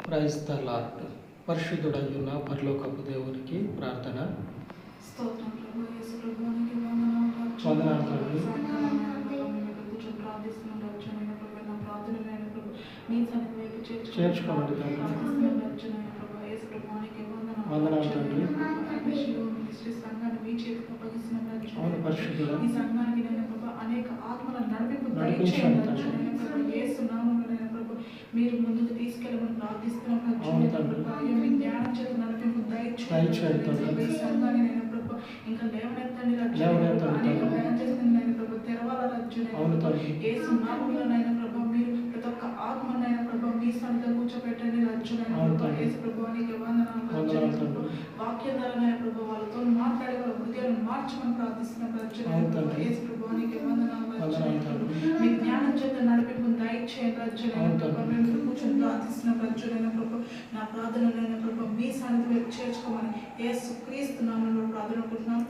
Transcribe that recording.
Praise the lord. పరిశుద్ధుడయ్యున్న పరలోకపు దేవునికి ప్రార్థన. స్తోత్రం ప్రభు. యేసు ప్రభువానికి వందనాలు. వందనాలు తండ్రి. ప్రార్థిస్తున్నాం రక్షణ ప్రభు. నా ప్రార్థనలైన ప్రభు మీ సన్నిధి వైపు చేర్చుకోండి తండ్రి. ప్రార్థిస్తున్నాం రక్షణ ప్రభు. యేసు ప్రభువానికి వందనాలు తండ్రి. శ్రీ సంఘాన్ని మీ చేతికి అప్పగిస్తున్నాం రక్షణ. అవును పరిశుద్ధుడా. ఈ సంఘానికి నేను ప్రభు అనేక ఆత్మలను నడిపించండి దయచేయండి తండ్రి. రక్షణ ప్రభు. యేసు నామములో నేను ప్రభు మీరు ముందుకు తీసుకెళ్ళమని ప్రార్థిస్తున్నాం అవును రక్షణ తండ్రి. ప్రభు. మీ జ్ఞానం చేత నడిపింపు దయచేయండి తండ్రి. ఈ సంఘాన్ని నేను ప్రభు ఇంకా లేవనెత్తండి రక్షణ లేవనెత్తండి అనేక తండ్రి. ప్రయాణం చేస్తుంది నేను ప్రభు తెరవాల రక్షణ అవును తండ్రి. యేసు నామములో నేను ప్రభు మీరు ప్రతి ఒక్క ఆత్మనైనా ప్రభు మీ సన్నిధిలో కూర్చోబెట్టండి రక్షణ అవును ప్రభు. తండ్రి. యేసు ప్రభువానికి వందనాలు రక్షణ వందనాలు ప్రభు. తండ్రి. వాక్యం ద్వారానైనా ప్రభు వాళ్ళతో మాట్లాడి వాళ్ళ హృదయాలను మార్చమని ప్రార్థిస్తున్నాం రక్షణ అవును ప్రభు. తండ్రి. యేసు ప్రభువానికి వందనాలు రక్షణ వందనాలు ప్రభు. తండ్రి. మీ జ్ఞానం చేత నడిపింపు దయచేయండి రక్షణ అవును ప్రభు. తండ్రి. మేము కూర్చొని ప్రార్థిస్తున్నాం రక్షణ ప్రభు. నా ప్రార్థనలైన ప్రభు మీ సన్నిధి వైపు చేర్చుకోమని యేసు క్రీస్తు నామములో ప్రార్థన అనుకుంటున్నాం.